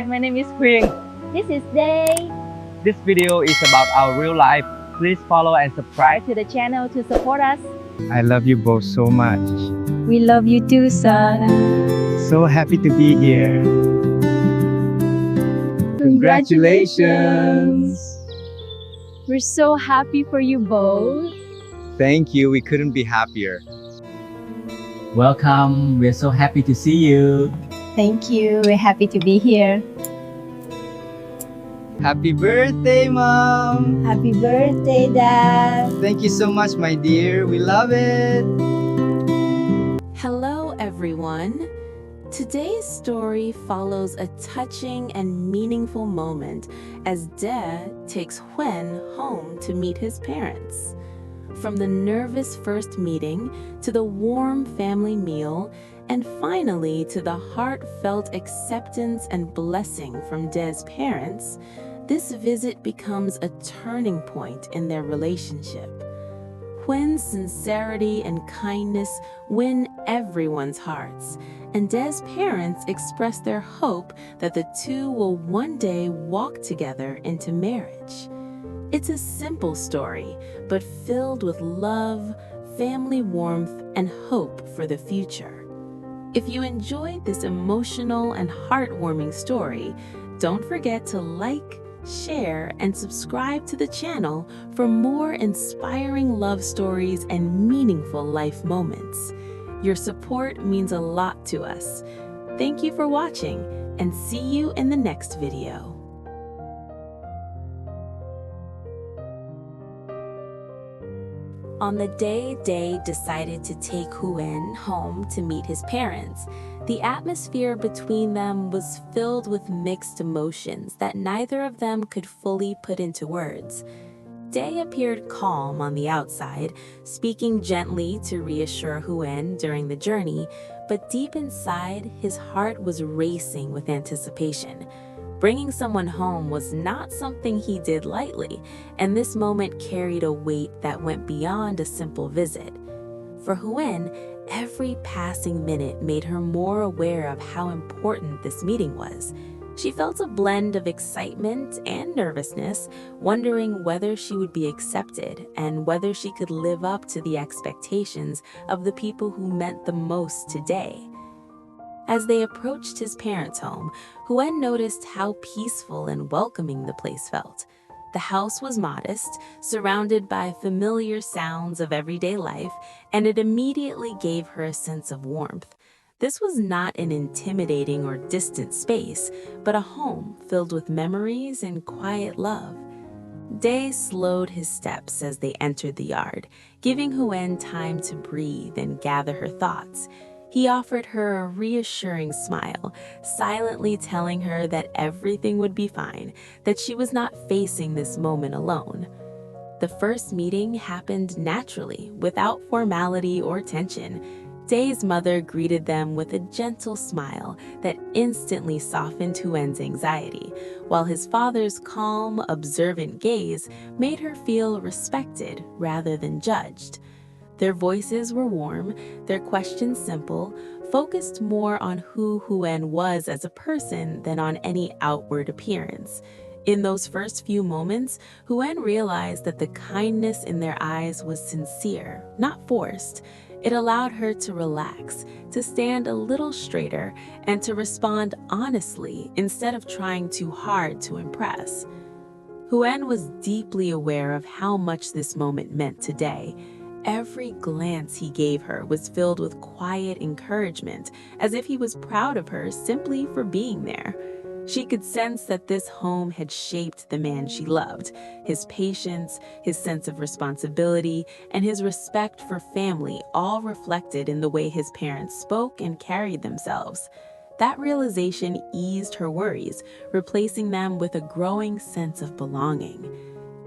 My name is Huyen. This is Day. This video is about our real life. Please follow and subscribe. To the channel to support us. I love you both so much. We love you too, son. So happy to be here. Congratulations. We're so happy for you both. Thank you. We couldn't be happier. Welcome, we're so happy to see you. Thank you. We're happy to be here. Happy birthday, Mom. Happy birthday, Dad. Thank you so much, my dear. We love it. Hello, everyone. Today's story follows a touching and meaningful moment as De takes Huyen home to meet his parents. From the nervous first meeting to the warm family meal, and finally to the heartfelt acceptance and blessing from De's parents, this visit becomes a turning point in their relationship. Huyen's sincerity and kindness win everyone's hearts, and De's parents express their hope that the two will one day walk together into marriage. It's a simple story, but filled with love, family warmth, and hope for the future. If you enjoyed this emotional and heartwarming story, don't forget to like, share, and subscribe to the channel for more inspiring love stories and meaningful life moments. Your support means a lot to us. Thank you for watching, and see you in the next video. On the day Day decided to take Huyen home to meet his parents, the atmosphere between them was filled with mixed emotions that neither of them could fully put into words. Day appeared calm on the outside, speaking gently to reassure Huyen during the journey, but deep inside, his heart was racing with anticipation. Bringing someone home was not something he did lightly, and this moment carried a weight that went beyond a simple visit. For Huyen, every passing minute made her more aware of how important this meeting was. She felt a blend of excitement and nervousness, wondering whether she would be accepted and whether she could live up to the expectations of the people who meant the most today. As they approached his parents' home, Huyen noticed how peaceful and welcoming the place felt. The house was modest, surrounded by familiar sounds of everyday life, and it immediately gave her a sense of warmth. This was not an intimidating or distant space, but a home filled with memories and quiet love. Day slowed his steps as they entered the yard, giving Huyen time to breathe and gather her thoughts. He offered her a reassuring smile, silently telling her that everything would be fine, that she was not facing this moment alone. The first meeting happened naturally, without formality or tension. Day's mother greeted them with a gentle smile that instantly softened Huyen's anxiety, while his father's calm, observant gaze made her feel respected rather than judged. Their voices were warm, their questions simple, focused more on who Huyen was as a person than on any outward appearance. In those first few moments, Huyen realized that the kindness in their eyes was sincere, not forced. It allowed her to relax, to stand a little straighter, and to respond honestly instead of trying too hard to impress. Huyen was deeply aware of how much this moment meant today. Every glance he gave her was filled with quiet encouragement, as if he was proud of her simply for being there. She could sense that this home had shaped the man she loved. His patience, his sense of responsibility, and his respect for family all reflected in the way his parents spoke and carried themselves. That realization eased her worries, replacing them with a growing sense of belonging.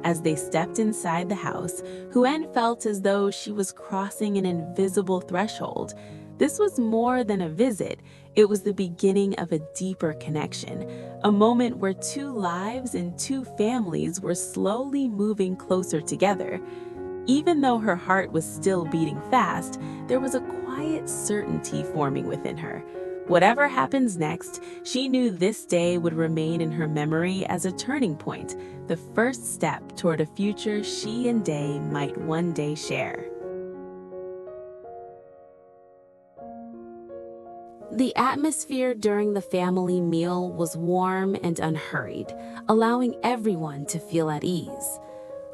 As they stepped inside the house, Huyen felt as though she was crossing an invisible threshold. This was more than a visit. It was the beginning of a deeper connection, a moment where two lives and two families were slowly moving closer together. Even though her heart was still beating fast, there was a quiet certainty forming within her. Whatever happens next, she knew this day would remain in her memory as a turning point, the first step toward a future she and Day might one day share. The atmosphere during the family meal was warm and unhurried, allowing everyone to feel at ease.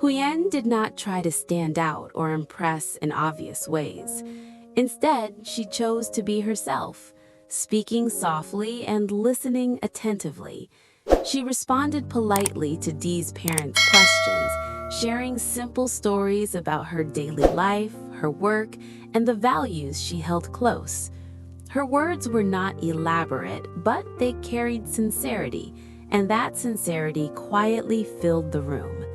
Huyen did not try to stand out or impress in obvious ways. Instead, she chose to be herself, speaking softly and listening attentively. She responded politely to Dee's parents' questions, sharing simple stories about her daily life, her work, and the values she held close. Her words were not elaborate, but they carried sincerity, and that sincerity quietly filled the room.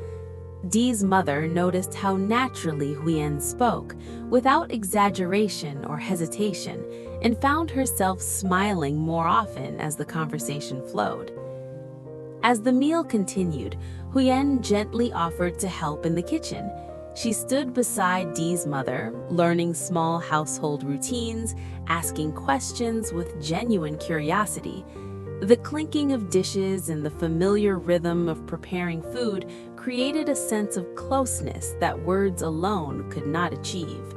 Dee's mother noticed how naturally Huyen spoke, without exaggeration or hesitation, and found herself smiling more often as the conversation flowed. As the meal continued, Huyen gently offered to help in the kitchen. She stood beside Dee's mother, learning small household routines, asking questions with genuine curiosity. The clinking of dishes and the familiar rhythm of preparing food created a sense of closeness that words alone could not achieve.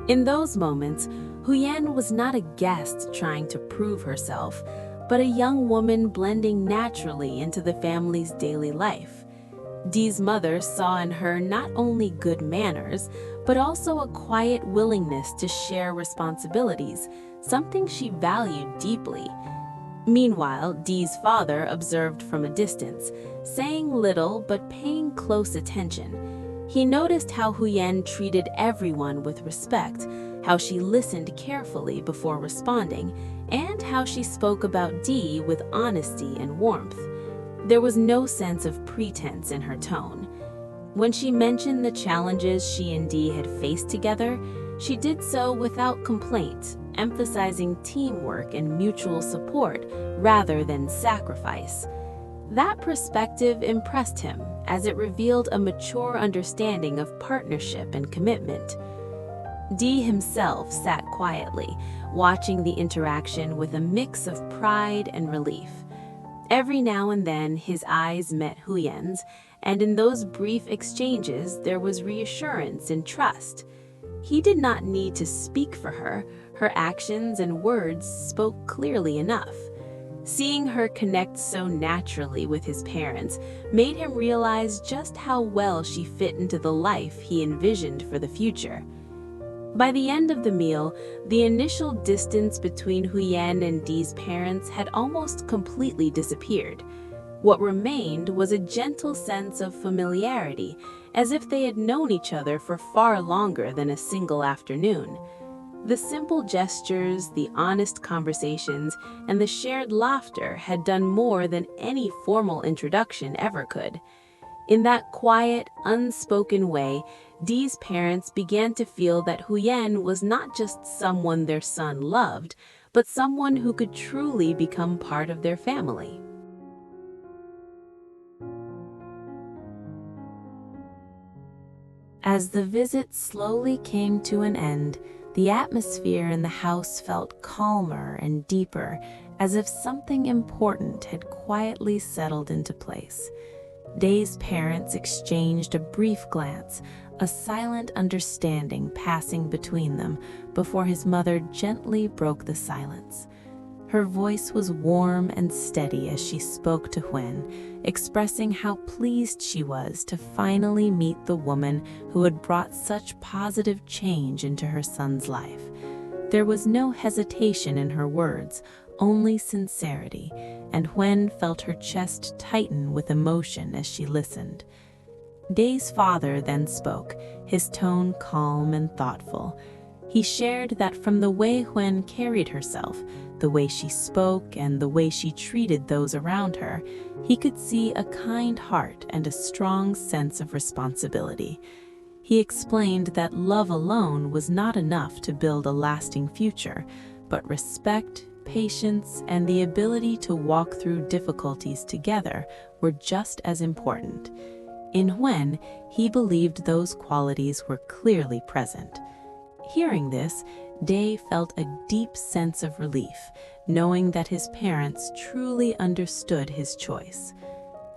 In those moments, Huyen was not a guest trying to prove herself, but a young woman blending naturally into the family's daily life. Dee's mother saw in her not only good manners, but also a quiet willingness to share responsibilities, something she valued deeply. Meanwhile, Dee's father observed from a distance, saying little but paying close attention. He noticed how Huyen treated everyone with respect, how she listened carefully before responding, and how she spoke about Dee with honesty and warmth. There was no sense of pretense in her tone. When she mentioned the challenges she and Dee had faced together, she did so without complaint, emphasizing teamwork and mutual support rather than sacrifice. That perspective impressed him, as it revealed a mature understanding of partnership and commitment. Dee himself sat quietly, watching the interaction with a mix of pride and relief. Every now and then, his eyes met Huyen's, and in those brief exchanges, there was reassurance and trust. He did not need to speak for her. Her actions and words spoke clearly enough. Seeing her connect so naturally with his parents made him realize just how well she fit into the life he envisioned for the future. By the end of the meal, the initial distance between Huyen and Dee's parents had almost completely disappeared. What remained was a gentle sense of familiarity, as if they had known each other for far longer than a single afternoon. The simple gestures, the honest conversations, and the shared laughter had done more than any formal introduction ever could. In that quiet, unspoken way, Dee's parents began to feel that Huyen was not just someone their son loved, but someone who could truly become part of their family. As the visit slowly came to an end, the atmosphere in the house felt calmer and deeper, as if something important had quietly settled into place. Dee's parents exchanged a brief glance, a silent understanding passing between them before his mother gently broke the silence. Her voice was warm and steady as she spoke to Huyen, expressing how pleased she was to finally meet the woman who had brought such positive change into her son's life. There was no hesitation in her words, only sincerity, and Huyen felt her chest tighten with emotion as she listened. Dee's father then spoke, his tone calm and thoughtful. He shared that from the way Huyen carried herself, the way she spoke, and the way she treated those around her, he could see a kind heart and a strong sense of responsibility. He explained that love alone was not enough to build a lasting future, but respect, patience, and the ability to walk through difficulties together were just as important. In Huyen, he believed those qualities were clearly present. Hearing this, Dee felt a deep sense of relief, knowing that his parents truly understood his choice.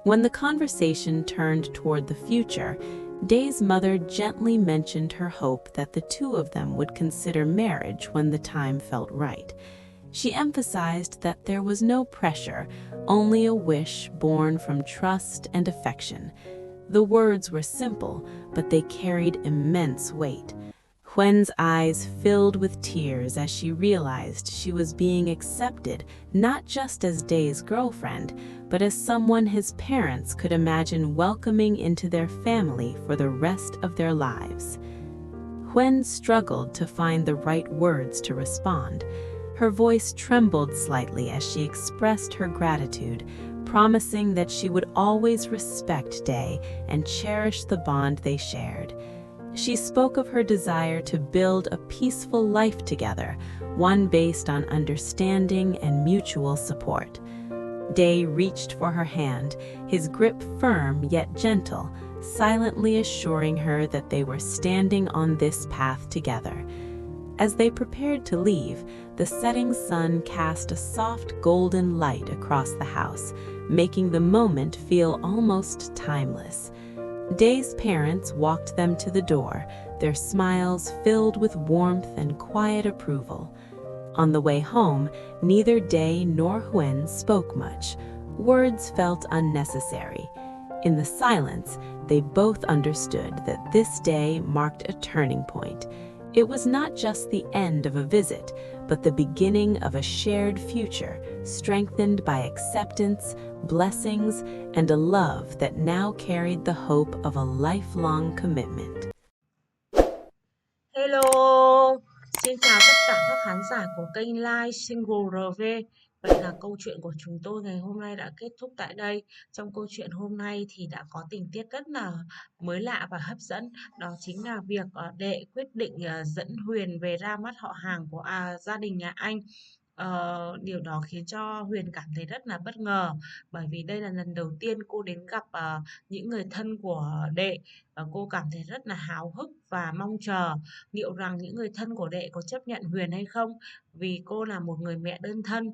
When the conversation turned toward the future, Day's mother gently mentioned her hope that the two of them would consider marriage when the time felt right. She emphasized that there was no pressure, only a wish born from trust and affection. The words were simple, but they carried immense weight. Huyen's eyes filled with tears as she realized she was being accepted not just as Day's girlfriend, but as someone his parents could imagine welcoming into their family for the rest of their lives. Huyen struggled to find the right words to respond. Her voice trembled slightly as she expressed her gratitude, promising that she would always respect Day and cherish the bond they shared. She spoke of her desire to build a peaceful life together, one based on understanding and mutual support. Day reached for her hand, his grip firm yet gentle, silently assuring her that they were standing on this path together. As they prepared to leave, the setting sun cast a soft golden light across the house, making the moment feel almost timeless. Day's parents walked them to the door, their smiles filled with warmth and quiet approval. On the way home, neither Day nor Huyen spoke much. Words felt unnecessary. In the silence, they both understood that this day marked a turning point. It was not just the end of a visit, but the beginning of a shared future, strengthened by acceptance, blessings, and a love that now carried the hope of a lifelong commitment. Hello, xin chào tất cả các khán giả của kênh Live Single RV. Vậy là câu chuyện của chúng tôi ngày hôm nay đã kết thúc tại đây. Trong câu chuyện hôm nay thì đã có tình tiết rất là mới lạ và hấp dẫn. Đó chính là việc Đệ quyết định dẫn Huyền về ra mắt họ hàng của gia đình nhà anh. Điều đó khiến cho Huyền cảm thấy rất là bất ngờ, bởi vì đây là lần đầu tiên cô đến gặp những người thân của Đệ. Cô cảm thấy rất là háo hức và mong chờ liệu rằng những người thân của Đệ có chấp nhận Huyền hay không, vì cô là một người mẹ đơn thân,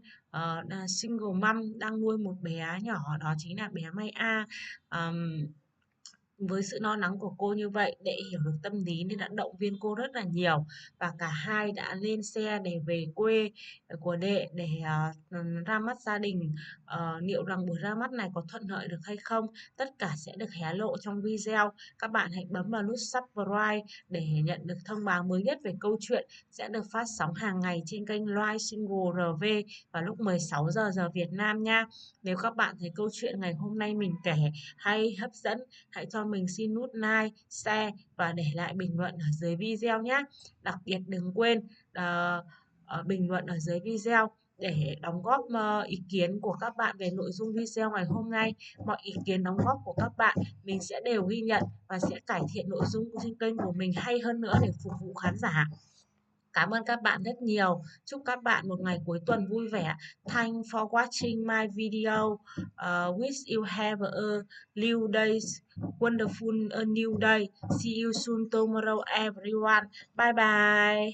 là single mom đang nuôi một bé nhỏ, đó chính là bé Mai A. Với sự lo lắng của cô như vậy, Đệ hiểu được tâm lý nên đã động viên cô rất là nhiều, và cả hai đã lên xe để về quê của Đệ để ra mắt gia đình. Liệu rằng buổi ra mắt này có thuận lợi được hay không, tất cả sẽ được hé lộ trong video. Các bạn hãy bấm vào nút subscribe để nhận được thông báo mới nhất về câu chuyện sẽ được phát sóng hàng ngày trên kênh Live Single RV vào lúc 16 giờ Việt Nam nha. Nếu các bạn thấy câu chuyện ngày hôm nay mình kể hay hấp dẫn, hãy cho mình xin nút like, share và để lại bình luận ở dưới video nhé. Đặc biệt đừng quên bình luận ở dưới video để đóng góp ý kiến của các bạn về nội dung video ngày hôm nay. Mọi ý kiến đóng góp của các bạn mình sẽ đều ghi nhận và sẽ cải thiện nội dung trên kênh của mình hay hơn nữa để phục vụ khán giả. Cảm ơn các bạn rất nhiều. Chúc các bạn một ngày cuối tuần vui vẻ. Thanks for watching my video. Wish you have a new day, wonderful a new day. See you soon tomorrow everyone. Bye bye.